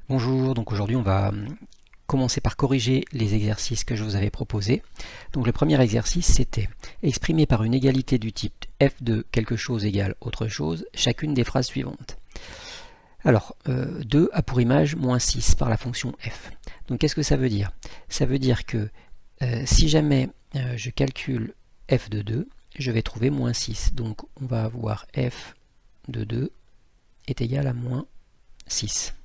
Bonjour, donc aujourd'hui on va commencer par corriger les exercices que je vous avais proposés. Donc le premier exercice c'était exprimer par une égalité du type f de quelque chose égale autre chose chacune des phrases suivantes. Alors 2 a pour image moins 6 par la fonction f. Donc qu'est-ce que ça veut dire? Ça veut dire que si jamais je calcule f de 2, je vais trouver moins 6. Donc on va avoir f de 2 est égal à moins 6.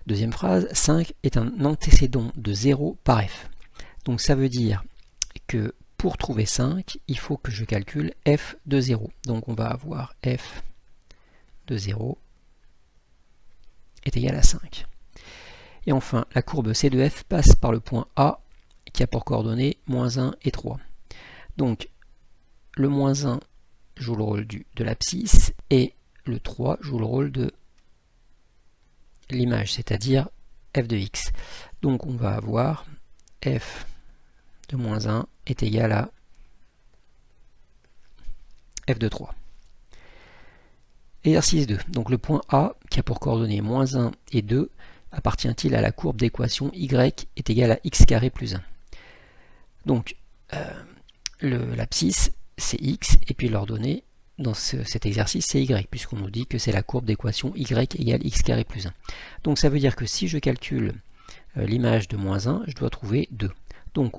Deuxième phrase, 5 est un antécédent de 0 par f. Donc ça veut dire que pour trouver 5, il faut que je calcule f de 0. Donc on va avoir f de 0 est égal à 5. Et enfin, la courbe C de f passe par le point A qui a pour coordonnées moins 1 et 3. Donc le moins 1 joue le rôle de l'abscisse et le 3 joue le rôle de l'image, c'est-à-dire f de x. Donc on va avoir f de moins 1 est égal à f de 3. Exercice 2. Donc le point A, qui a pour coordonnées moins 1 et 2, appartient-il à la courbe d'équation y est égal à x carré plus 1. Donc l'abscisse c'est x et puis l'ordonnée dans cet exercice c'est y, puisqu'on nous dit que c'est la courbe d'équation y égale x carré plus 1. Donc ça veut dire que si je calcule l'image de moins 1, je dois trouver 2. Donc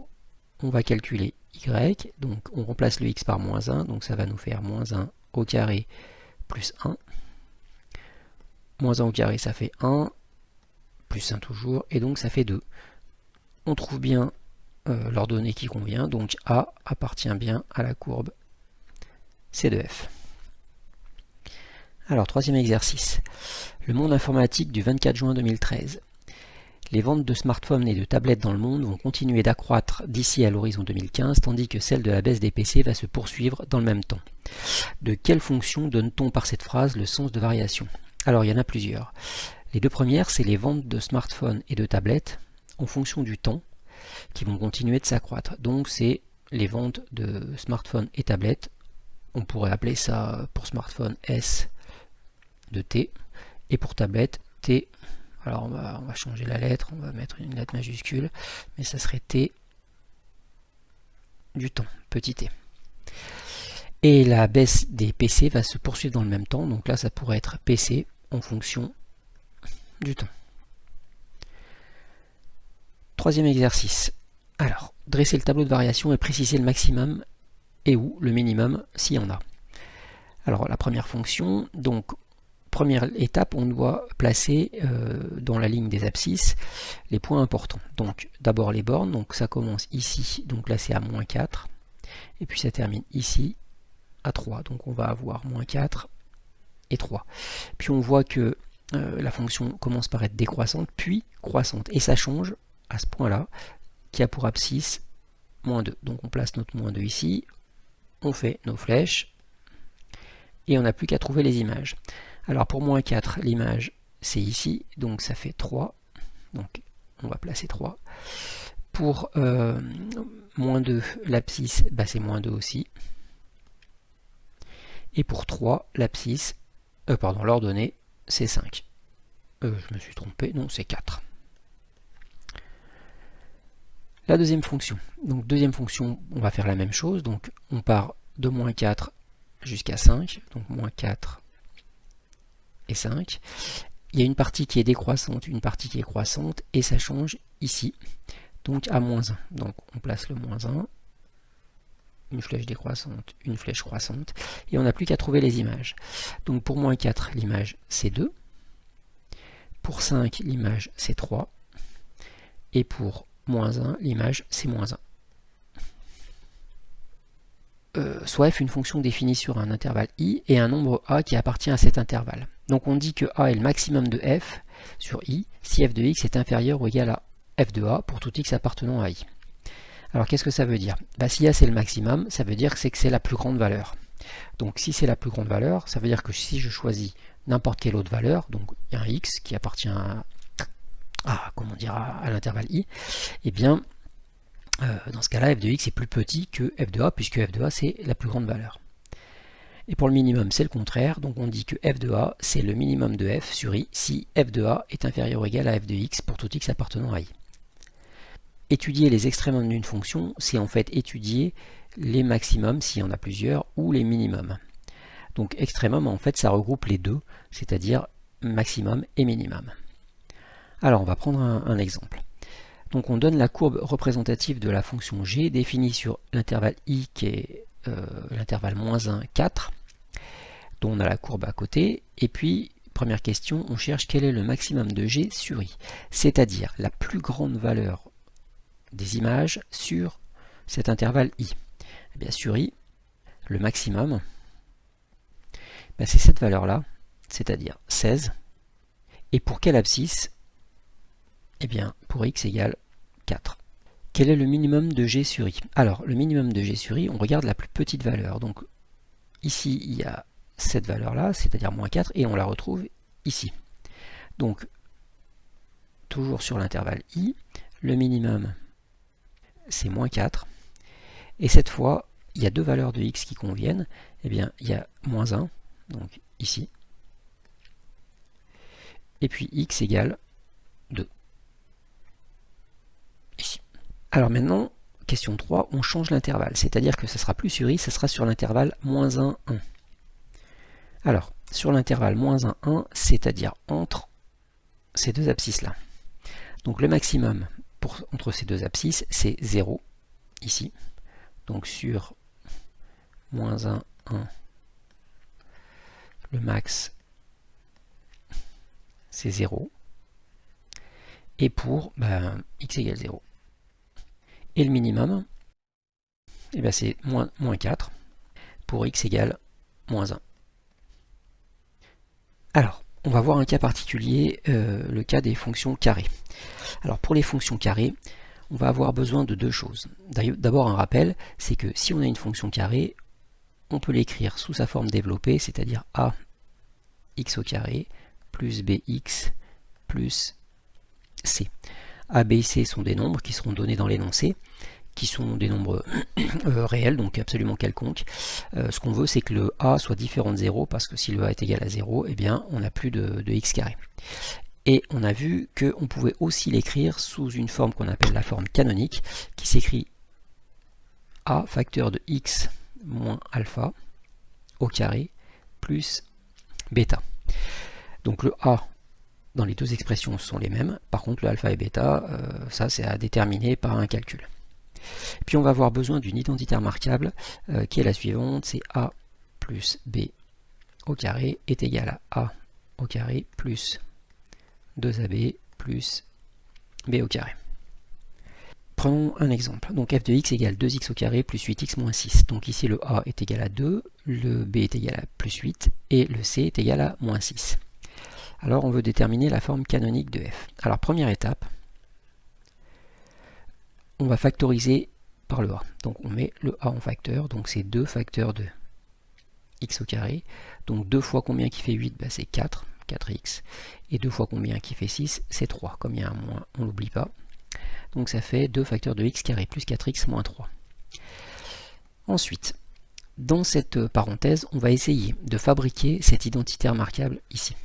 on va calculer y, donc on remplace le x par moins 1, donc ça va nous faire moins 1 au carré plus 1. Moins 1 au carré ça fait 1, plus 1 toujours, et donc ça fait 2. On trouve bien l'ordonnée qui convient, donc A appartient bien à la courbe C de f. Alors, troisième exercice. Le monde informatique du 24 juin 2013. Les ventes de smartphones et de tablettes dans le monde vont continuer d'accroître d'ici à l'horizon 2015, tandis que celle de la baisse des PC va se poursuivre dans le même temps. De quelle fonction donne-t-on par cette phrase le sens de variation? Alors, il y en a plusieurs. Les deux premières, c'est les ventes de smartphones et de tablettes en fonction du temps qui vont continuer de s'accroître. Donc, c'est les ventes de smartphones et tablettes. On pourrait appeler ça pour smartphone S de T et pour tablette T. Alors on va changer la lettre, on va mettre une lettre majuscule, mais ça serait T du temps, petit t. Et la baisse des PC va se poursuivre dans le même temps, donc là ça pourrait être PC en fonction du temps. Troisième exercice. Alors, dresser le tableau de variation et préciser le maximum et ou le minimum s'il y en a. Alors la première fonction, donc première étape, on doit placer dans la ligne des abscisses les points importants. Donc d'abord les bornes, donc ça commence ici, donc là c'est à moins 4, et puis ça termine ici à 3. Donc on va avoir moins 4 et 3. Puis on voit que la fonction commence par être décroissante, puis croissante, et ça change à ce point-là, qui a pour abscisse moins 2. Donc on place notre moins 2 ici, on fait nos flèches, et on n'a plus qu'à trouver les images. Alors pour moins 4, l'image c'est ici, donc ça fait 3, donc on va placer 3. Pour moins 2, l'abscisse, bah, c'est moins 2 aussi. Et pour 3, l'abscisse, l'ordonnée, c'est 5. Je me suis trompé, non, c'est 4. La deuxième fonction. Donc deuxième fonction, on va faire la même chose, donc on part de moins 4 jusqu'à 5, donc moins 4 et 5. Il y a une partie qui est décroissante, une partie qui est croissante, et ça change ici, donc à moins 1. Donc on place le moins 1, une flèche décroissante, une flèche croissante, et on n'a plus qu'à trouver les images. Donc pour moins 4, l'image c'est 2, pour 5, l'image c'est 3, et pour moins 1, l'image c'est moins 1. Soit f une fonction définie sur un intervalle i et un nombre a qui appartient à cet intervalle. Donc on dit que a est le maximum de f sur i si f de x est inférieur ou égal à f de a pour tout x appartenant à i. Alors qu'est-ce que ça veut dire? Bah, si a c'est le maximum, ça veut dire que c'est la plus grande valeur. Donc si c'est la plus grande valeur, ça veut dire que si je choisis n'importe quelle autre valeur, donc il y a un x qui appartient à l'intervalle i, et bien dans ce cas-là, f de x est plus petit que f de a, puisque f de a c'est la plus grande valeur. Et pour le minimum, c'est le contraire. Donc on dit que f de a, c'est le minimum de f sur i si f de a est inférieur ou égal à f de x pour tout x appartenant à i. Étudier les extrémums d'une fonction, c'est en fait étudier les maximums, s'il y en a plusieurs, ou les minimums. Donc extrémum, en fait, ça regroupe les deux, c'est-à-dire maximum et minimum. Alors on va prendre un exemple. Donc on donne la courbe représentative de la fonction g définie sur l'intervalle i qui est l'intervalle -1, 4, dont on a la courbe à côté, et puis première question, on cherche quel est le maximum de g sur i, c'est-à-dire la plus grande valeur des images sur cet intervalle i. Et bien sur i, le maximum, ben c'est cette valeur-là, c'est-à-dire 16, et pour quelle abscisse? Eh bien pour x égale 4. Quel est le minimum de g sur i? Alors, le minimum de g sur i, on regarde la plus petite valeur. Donc, ici, il y a cette valeur-là, c'est-à-dire -4, et on la retrouve ici. Donc, toujours sur l'intervalle i, le minimum, c'est -4. Et cette fois, il y a deux valeurs de x qui conviennent. Eh bien, il y a -1, donc ici. Et puis, x égale 2. Ici. Alors maintenant, question 3, on change l'intervalle, c'est-à-dire que ce sera plus sur i, ce sera sur l'intervalle -1, 1. Alors, sur l'intervalle -1, 1, c'est-à-dire entre ces deux abscisses-là. Donc le maximum entre ces deux abscisses, c'est 0, ici. Donc sur -1, 1, le max, c'est 0. Et pour x égale 0. Et le minimum, eh bien c'est -4 pour x égale -1. Alors, on va voir un cas particulier, le cas des fonctions carrées. Alors pour les fonctions carrées, on va avoir besoin de deux choses. D'abord un rappel, c'est que si on a une fonction carrée, on peut l'écrire sous sa forme développée, c'est-à-dire a x au carré plus bx plus c. A, B et C sont des nombres qui seront donnés dans l'énoncé, qui sont des nombres réels, donc absolument quelconques. Ce qu'on veut, c'est que le A soit différent de 0, parce que si le A est égal à 0, eh bien, on n'a plus de x carré. Et on a vu qu'on pouvait aussi l'écrire sous une forme qu'on appelle la forme canonique, qui s'écrit A facteur de x moins alpha au carré plus bêta. Donc le A dans les deux expressions sont les mêmes, par contre le alpha et bêta, ça c'est à déterminer par un calcul. Puis on va avoir besoin d'une identité remarquable qui est la suivante, c'est a plus b au carré est égal à a au carré plus 2ab plus b au carré. Prenons un exemple. Donc f de x égale 2x au carré plus 8x moins 6. Donc ici le a est égal à 2, le b est égal à plus 8 et le c est égal à moins 6. Alors on veut déterminer la forme canonique de f. Alors première étape, on va factoriser par le a. Donc on met le a en facteur, donc c'est 2 facteurs de x au carré. Donc 2 fois combien qui fait 8, c'est 4, 4x. Et 2 fois combien qui fait 6, c'est 3. Comme il y a un moins, on ne l'oublie pas. Donc ça fait 2 facteurs de x carré plus 4x moins 3. Ensuite, dans cette parenthèse, on va essayer de fabriquer cette identité remarquable ici.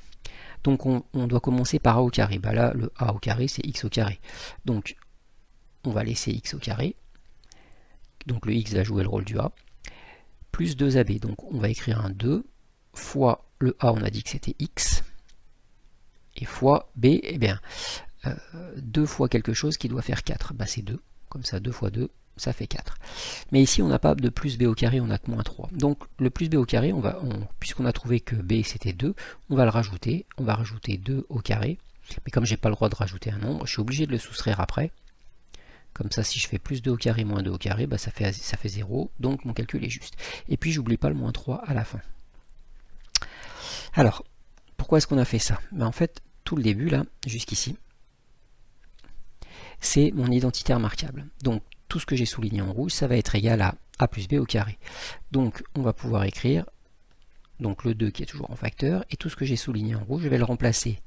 Donc on doit commencer par a au carré. Là, le a au carré, c'est x au carré. Donc on va laisser x au carré. Donc le x va jouer le rôle du a. Plus 2ab. Donc on va écrire un 2 fois le a, on a dit que c'était x. Et fois b, eh bien, 2 fois quelque chose qui doit faire 4. C'est 2. Comme ça, 2 fois 2, ça fait 4. Mais ici, on n'a pas de plus b au carré, on n'a que moins 3. Donc le plus b au carré, puisqu'on a trouvé que b c'était 2, on va le rajouter. On va rajouter 2 au carré. Mais comme j'ai pas le droit de rajouter un nombre, je suis obligé de le soustraire après. Comme ça, si je fais plus 2 au carré moins 2 au carré, ça fait 0. Donc mon calcul est juste. Et puis j'oublie pas le moins 3 à la fin. Alors, pourquoi est-ce qu'on a fait ça? En fait, tout le début, là, jusqu'ici, c'est mon identité remarquable. Donc tout ce que j'ai souligné en rouge, ça va être égal à a plus b au carré. Donc on va pouvoir écrire donc le 2 qui est toujours en facteur, et tout ce que j'ai souligné en rouge, je vais le remplacer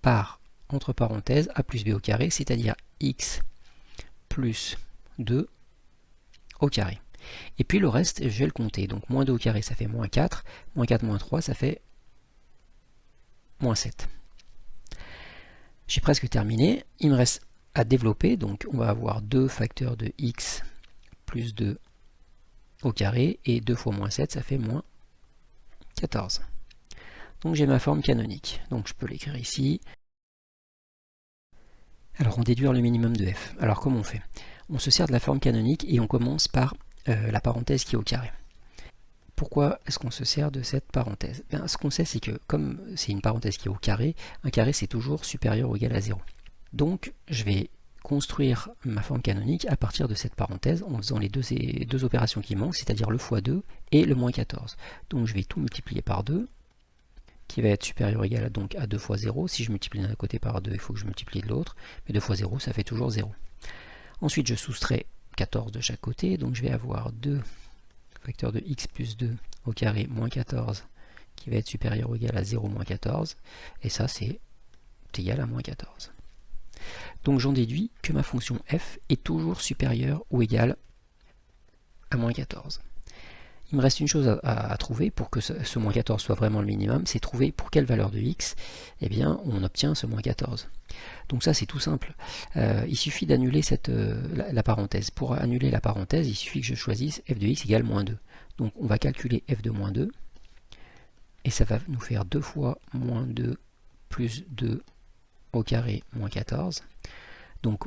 par, entre parenthèses, a plus b au carré, c'est-à-dire x plus 2 au carré. Et puis le reste, je vais le compter. Donc moins 2 au carré, ça fait moins 4. Moins 4, moins 3, ça fait moins 7. J'ai presque terminé. Il me reste à développer. Donc on va avoir 2 facteurs de x plus 2 au carré. Et 2 fois moins 7, ça fait moins 14. Donc j'ai ma forme canonique. Donc je peux l'écrire ici. Alors on déduire le minimum de f. Alors comment on fait? On se sert de la forme canonique et on commence par la parenthèse qui est au carré. Pourquoi est-ce qu'on se sert de cette parenthèse? Bien, ce qu'on sait, c'est que comme c'est une parenthèse qui est au carré, un carré c'est toujours supérieur ou égal à 0. Donc je vais construire ma forme canonique à partir de cette parenthèse en faisant les deux opérations qui manquent, c'est-à-dire le x2 et le moins 14. Donc je vais tout multiplier par 2, qui va être supérieur ou égal donc à 2 fois 0. Si je multiplie d'un côté par 2, il faut que je multiplie de l'autre, mais 2 fois 0, ça fait toujours 0. Ensuite, je soustrais 14 de chaque côté, donc je vais avoir 2 facteur de x plus 2 au carré moins 14 qui va être supérieur ou égal à 0 moins 14, et ça c'est égal à moins 14. Donc j'en déduis que ma fonction f est toujours supérieure ou égale à moins 14. Il me reste une chose à trouver pour que ce moins 14 soit vraiment le minimum, c'est trouver pour quelle valeur de x eh bien, on obtient ce moins 14. Donc ça c'est tout simple. Il suffit d'annuler la parenthèse. Pour annuler la parenthèse, il suffit que je choisisse f de x égale moins 2. Donc on va calculer f de moins 2, et ça va nous faire 2 fois moins 2 plus 2 au carré moins 14. Donc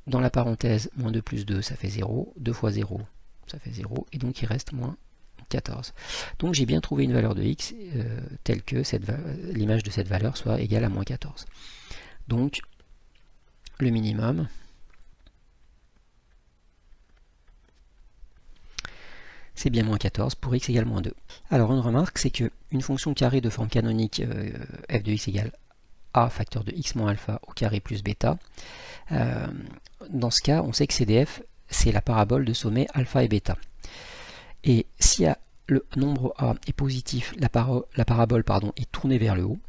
dans la parenthèse, moins 2 plus 2 ça fait 0, 2 fois 0 ça fait 0, et donc il reste moins 14. Donc j'ai bien trouvé une valeur de x telle que l'image de cette valeur soit égale à moins 14. Donc le minimum, c'est bien moins 14 pour x égale moins 2. Alors une remarque, c'est qu'une fonction carrée de forme canonique f de x égale a facteur de x moins alpha au carré plus bêta, dans ce cas, on sait que CDF, c'est la parabole de sommet alpha et bêta. Et si le nombre a est positif, la parabole est tournée vers le haut,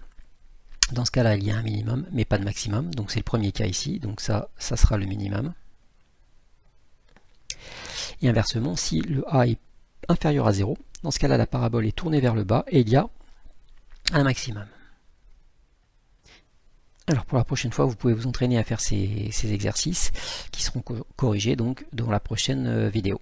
dans ce cas-là, il y a un minimum, mais pas de maximum. Donc c'est le premier cas ici, donc ça sera le minimum. Et inversement, si le a est inférieur à 0, dans ce cas-là, la parabole est tournée vers le bas et il y a un maximum. Alors pour la prochaine fois, vous pouvez vous entraîner à faire ces exercices qui seront corrigés donc dans la prochaine vidéo.